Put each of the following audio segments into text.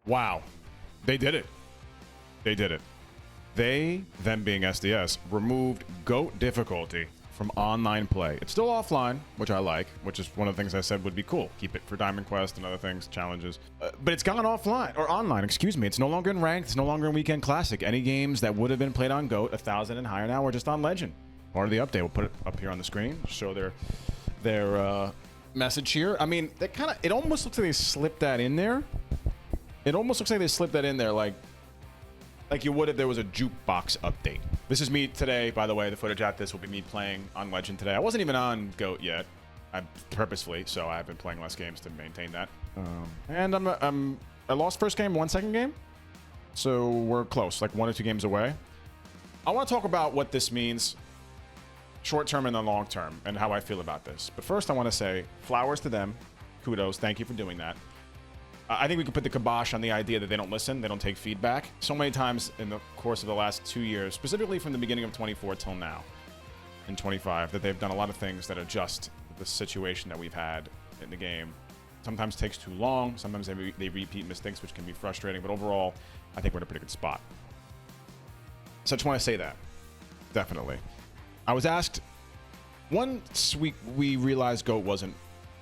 Wow. They did it. They did it. They, them being SDS, removed GOAT difficulty from online play. It's still offline, which I like, which is one of the things I said would be cool. Keep it for Diamond Quest and other things, challenges. But it's gone offline, or online, excuse me. It's no longer in Ranked. It's no longer in Weekend Classic. Any games that would have been played on GOAT 1,000 and higher now are just on Legend. Part of the update. We'll put it up here on the screen, show their message here. I mean, they kind of, it almost looks like they slipped that in there. It almost looks like they slipped that in there like you would if there was a jukebox update. This is me today, by the way. The footage at this will be me playing on Legend today. I wasn't even on GOAT yet, purposefully, so I've been playing less games to maintain that. And I lost first game, won second game, so we're close, like 1 or 2 games away. I want to talk about what this means, short term and the long term, and how I feel about this. But first, I want to say flowers to them. Kudos, thank you for doing that. I think we could put the kibosh on the idea that they don't listen, they don't take feedback. So many times in the course of the last 2 years, specifically from the beginning of 24 till now, in 25, that they've done a lot of things that adjust the situation that we've had in the game. Sometimes it takes too long, sometimes they repeat mistakes, which can be frustrating, but overall, I think we're in a pretty good spot. So I just want to say that, definitely. I was asked, once we realized GOAT wasn't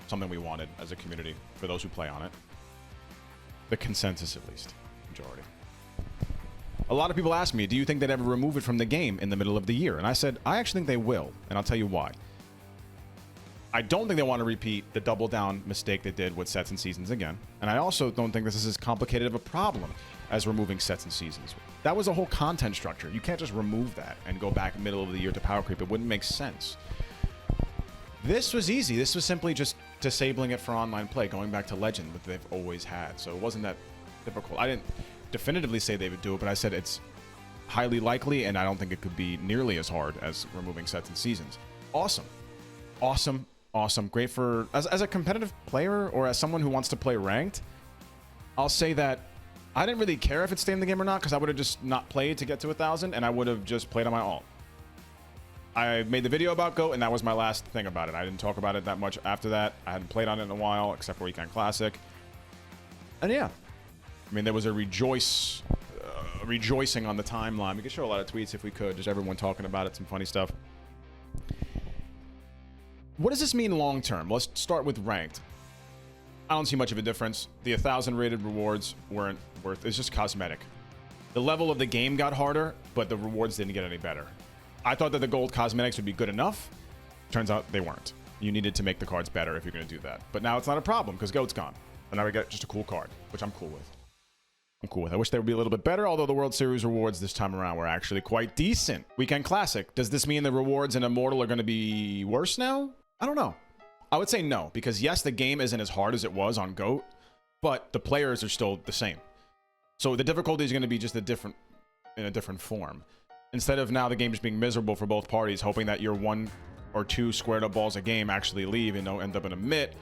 something we wanted as a community, for those who play on it, the consensus at least, majority. A lot of people ask me, do you think they'd ever remove it from the game in the middle of the year? And I said, I actually think they will, and I'll tell you why. I don't think they want to repeat the double down mistake they did with sets and seasons again. And I also don't think this is as complicated of a problem as removing sets and seasons. That was a whole content structure. You can't just remove that and go back middle of the year to power creep. It wouldn't make sense. This was easy. This was simply just disabling it for online play, going back to Legend that they've always had. So it wasn't that difficult. I didn't definitively say they would do it, but I said it's highly likely, and I don't think it could be nearly as hard as removing sets and seasons. Awesome. Awesome. Awesome. Great for, as a competitive player or as someone who wants to play ranked, I'll say that I didn't really care if it stayed in the game or not, because I would have just not played to get to 1,000, and I would have just played on my alt. I made the video about GOAT, and that was my last thing about it. I didn't talk about it that much after that. I hadn't played on it in a while, except for Weekend Classic. And yeah, I mean, there was a rejoicing on the timeline. We could show a lot of tweets if we could, just everyone talking about it, some funny stuff. What does this mean long term? Let's start with ranked. I don't see much of a difference. The 1,000 rated rewards weren't worth, it's just cosmetic. The level of the game got harder, but the rewards didn't get any better. I thought that the gold cosmetics would be good enough. Turns out they weren't. You needed to make the cards better if you're going to do that. But now it's not a problem because GOAT's gone. And now we get just a cool card, which I'm cool with. I'm cool with. I wish they would be a little bit better, although the World Series rewards this time around were actually quite decent. Weekend Classic. Does this mean the rewards in Immortal are going to be worse now? I don't know. I would say no, because yes, the game isn't as hard as it was on GOAT, but the players are still the same. So the difficulty is going to be just in a different form. Instead of now the game just being miserable for both parties, hoping that your 1 or 2 squared up balls a game actually leave and don't end up in a mitt.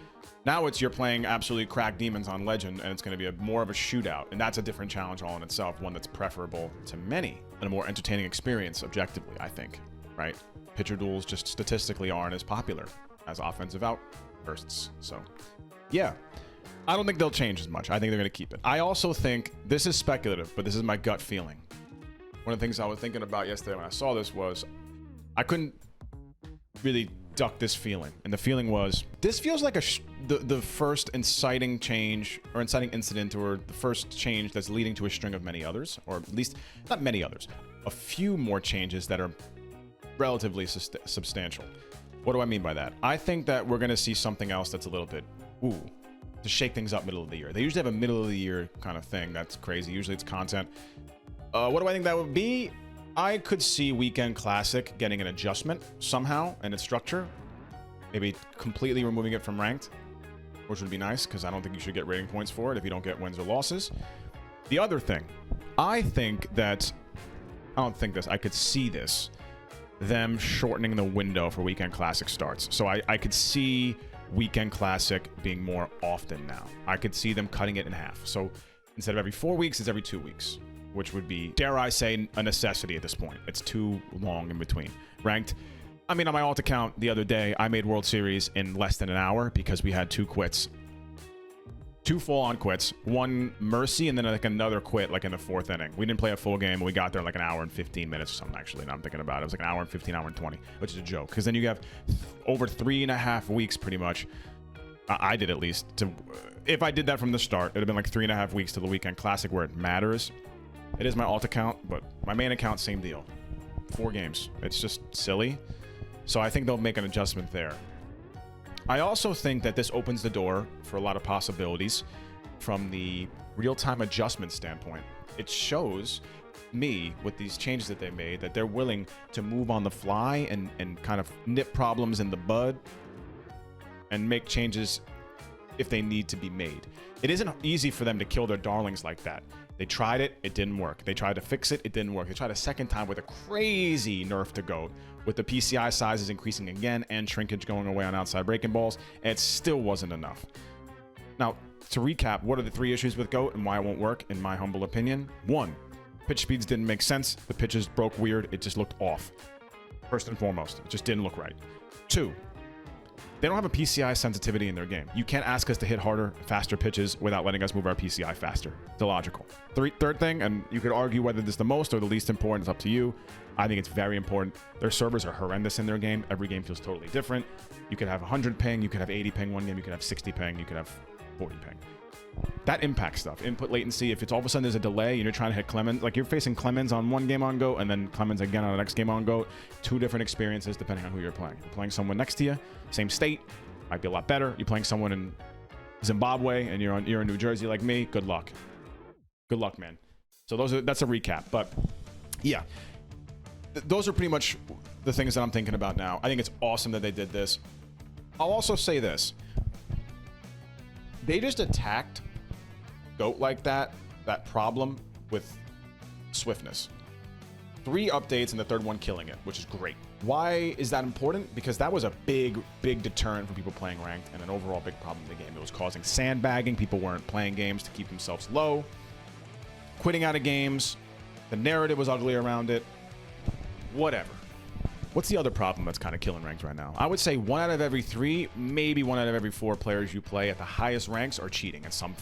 Now it's you're playing absolutely cracked demons on Legend, and it's going to be more of a shootout. And that's a different challenge all in itself, one that's preferable to many, and a more entertaining experience objectively, I think, right? Pitcher duels just statistically aren't as popular as offensive outbursts. So yeah, I don't think they'll change as much. I think they're going to keep it. I also think, this is speculative, but this is my gut feeling. One of the things I was thinking about yesterday when I saw this was I couldn't really duck this feeling. And the feeling was, this feels like the first inciting change or inciting incident, or the first change that's leading to a string of many others, or at least not many others, a few more changes that are relatively substantial. What do I mean by that? I think that we're going to see something else that's a little bit, to shake things up middle of the year. They usually have a middle of the year kind of thing. That's crazy. Usually it's content. What do I think that would be? I could see Weekend Classic getting an adjustment somehow in its structure. Maybe completely removing it from ranked, which would be nice, because I don't think you should get rating points for it if you don't get wins or losses. The other thing, I could see this, them shortening the window for Weekend Classic starts. So I could see Weekend Classic being more often now. I could see them cutting it in half. So instead of every 4 weeks, it's every 2 weeks, which would be, dare I say, a necessity at this point. It's too long in between. Ranked, I mean, on my alt account the other day, I made World Series in less than an hour because we had 2 quits. 2 full-on quits, 1 mercy, and then like another quit like in the 4th inning. We didn't play a full game. We got there in like an hour and 15 minutes or something, actually. Now I'm thinking about it. It was like an hour and 15, hour and 20, which is a joke. Because then you have over 3.5 weeks pretty much. I did at least. If I did that from the start, it would have been like 3.5 weeks to the weekend classic where it matters. It is my alt account, but my main account, same deal. 4 games. It's just silly. So I think they'll make an adjustment there. I also think that this opens the door for a lot of possibilities from the real-time adjustment standpoint. It shows me, with these changes that they made, that they're willing to move on the fly and kind of nip problems in the bud and make changes if they need to be made. It isn't easy for them to kill their darlings like that. They tried it, it didn't work. They tried to fix it, it didn't work. They tried a second time with a crazy nerf to GOAT, with the PCI sizes increasing again and shrinkage going away on outside breaking balls, and it still wasn't enough. Now, to recap, what are the 3 issues with GOAT and why it won't work, in my humble opinion? 1, pitch speeds didn't make sense. The pitches broke weird. It just looked off. First and foremost, it just didn't look right. 2, they don't have a PCI sensitivity in their game. You can't ask us to hit harder, faster pitches without letting us move our PCI faster. It's illogical. Third thing, and you could argue whether this is the most or the least important, it's up to you. I think it's very important. Their servers are horrendous in their game. Every game feels totally different. You could have 100 ping, you could have 80 ping one game, you could have 60 ping, you could have 40 ping. That impacts stuff. Input latency, if it's all of a sudden there's a delay and you're trying to hit Clemens, like you're facing Clemens on one game on GOAT and then Clemens again on the next game on GOAT, 2 different experiences depending on who you're playing. You're playing someone next to you, same state, might be a lot better. You're playing someone in Zimbabwe and you're in New Jersey like me, good luck. Good luck, man. So that's a recap. But yeah, those are pretty much the things that I'm thinking about now. I think it's awesome that they did this. I'll also say this. They just attacked GOAT like that problem with swiftness. 3 updates and the 3rd one killing it, which is great. Why is that important? Because that was a big deterrent for people playing ranked and an overall big problem in the game. It was causing sandbagging. People weren't playing games to keep themselves low, quitting out of games. The narrative was ugly around it. Whatever. What's the other problem that's kind of killing ranks right now? I would say 1 out of every 3, maybe 1 out of every 4 players you play at the highest ranks are cheating in some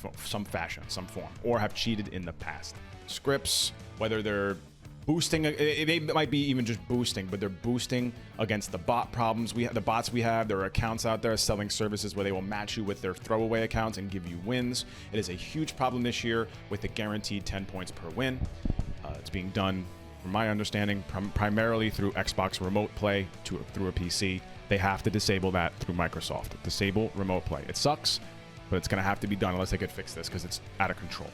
fashion, some form, or have cheated in the past. Scripts, whether they're boosting, they might be even just boosting, but they're boosting against the bot problems. The bots we have, there are accounts out there selling services where they will match you with their throwaway accounts and give you wins. It is a huge problem this year with the guaranteed 10 points per win. It's being done, from my understanding, primarily through Xbox remote play through a PC. They have to disable that through Microsoft. Disable remote play. It sucks, but it's going to have to be done unless they could fix this because it's out of control.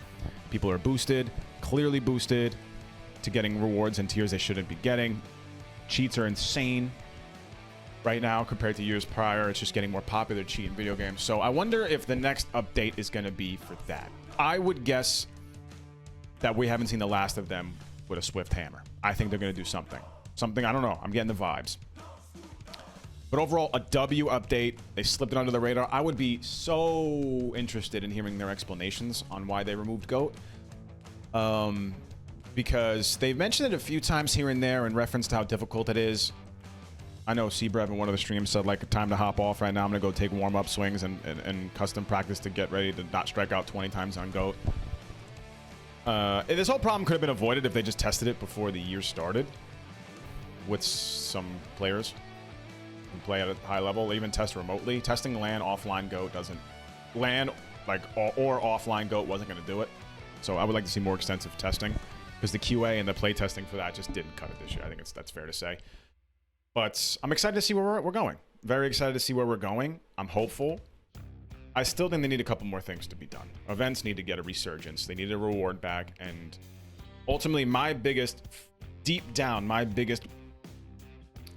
People are boosted, clearly boosted, to getting rewards and tiers they shouldn't be getting. Cheats are insane right now compared to years prior. It's just getting more popular to cheat in video games. So I wonder if the next update is going to be for that. I would guess that we haven't seen the last of them with a swift hammer. I think they're going to do something. I don't know. I'm getting the vibes. But overall, a W update. They slipped it under the radar. I would be so interested in hearing their explanations on why they removed GOAT. Because they've mentioned it a few times here and there in reference to how difficult it is. I know Seabrev in one of the streams said, like, time to hop off right now. I'm going to go take warm-up swings and custom practice to get ready to not strike out 20 times on GOAT. This whole problem could have been avoided if they just tested it before the year started with some players who play at a high level, even test remotely. Testing LAN, offline GOAT doesn't... LAN, or offline GOAT wasn't going to do it. So I would like to see more extensive testing, because the QA and the play testing for that just didn't cut it this year. I think that's fair to say. But I'm excited to see where we're going. Very excited to see where we're going. I'm hopeful. I still think they need a couple more things to be done. Events need to get a resurgence. They need a reward back. And ultimately, deep down, my biggest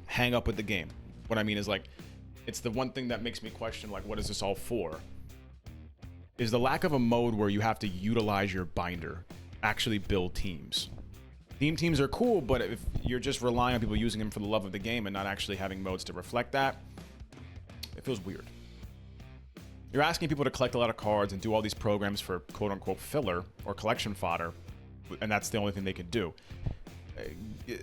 hang up with the game, what I mean is, like, it's the one thing that makes me question, like, what is this all for? Is the lack of a mode where you have to utilize your binder, actually build teams. Theme teams are cool, but if you're just relying on people using them for the love of the game and not actually having modes to reflect that, it feels weird. You're asking people to collect a lot of cards and do all these programs for quote-unquote filler or collection fodder, and that's the only thing they can do.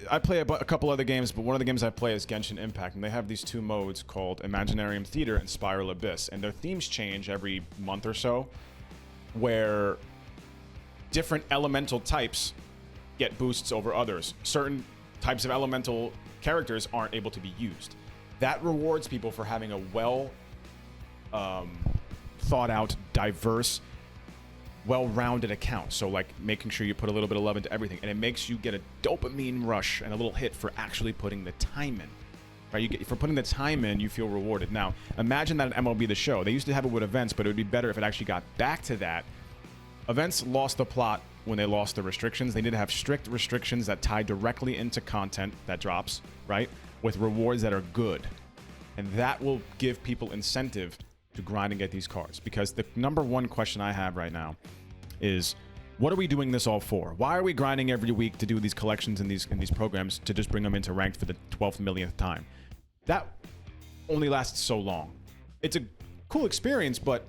I play a couple other games, but one of the games I play is Genshin Impact, and they have these 2 modes called Imaginarium Theater and Spiral Abyss, and their themes change every month or so. where different elemental types get boosts over others. Certain types of elemental characters aren't able to be used. That rewards people for having a well thought out, diverse, well-rounded account. So like making sure you put a little bit of love into everything, and it makes you get a dopamine rush and a little hit for actually putting the time in. Right? For putting the time in, you feel rewarded. Now, imagine that at MLB the Show. They used to have it with events, but it would be better if it actually got back to that. Events lost the plot when they lost the restrictions. They need to have strict restrictions that tie directly into content that drops, right? With rewards that are good. And that will give people incentive to grind and get these cards. Because the number one question I have right now is, what are we doing this all for? Why are we grinding every week to do these collections in these programs to just bring them into ranked for the 12th millionth time? That only lasts so long. It's a cool experience, but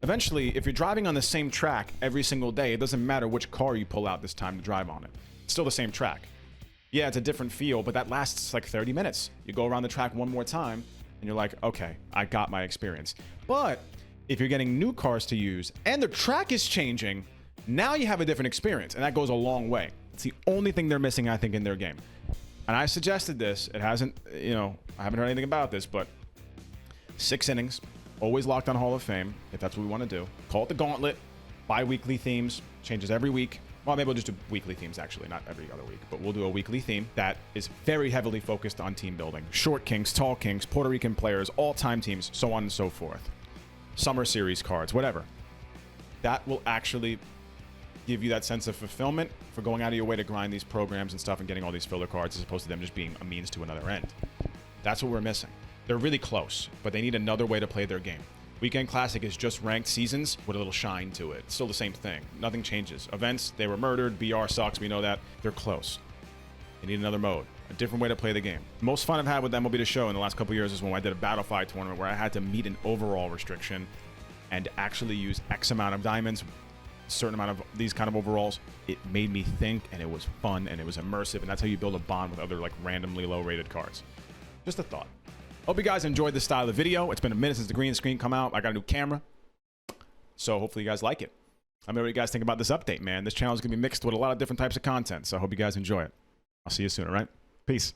eventually, if you're driving on the same track every single day, it doesn't matter which car you pull out this time to drive on it. It's still the same track. Yeah, it's a different feel, but that lasts like 30 minutes. You go around the track one more time, and you're like, okay, I got my experience. But if you're getting new cars to use, and the track is changing, now you have a different experience, and that goes a long way. It's the only thing they're missing, I think, in their game. And I suggested this. It hasn't, I haven't heard anything about this, but 6 innings, always locked on Hall of Fame, if that's what we want to do. Call it the Gauntlet, bi-weekly themes, changes every week. Well, maybe we'll just do weekly themes, actually, not every other week, but we'll do a weekly theme that is very heavily focused on team building. Short kings, tall kings, Puerto Rican players, all-time teams, so on and so forth. Summer series cards, whatever. That will actually give you that sense of fulfillment for going out of your way to grind these programs and stuff and getting all these filler cards as opposed to them just being a means to another end. That's what we're missing. They're really close, but they need another way to play their game. Weekend Classic is just ranked seasons with a little shine to it. It's still the same thing. Nothing changes. Events, they were murdered. BR sucks. We know that. They're close. They need another mode, a different way to play the game. Most fun I've had with MLB the Show in the last couple years is when I did a Battlefy tournament where I had to meet an overall restriction and actually use X amount of diamonds, certain amount of these kind of overalls. It made me think, and it was fun, and it was immersive, and that's how you build a bond with other like randomly low-rated cards. Just a thought. Hope you guys enjoyed this style of video. It's been a minute since the green screen come out. I got a new camera, so hopefully you guys like it. Let me know what you guys think about this update, man. This channel is going to be mixed with a lot of different types of content, so I hope you guys enjoy it. I'll see you soon, all right? Peace.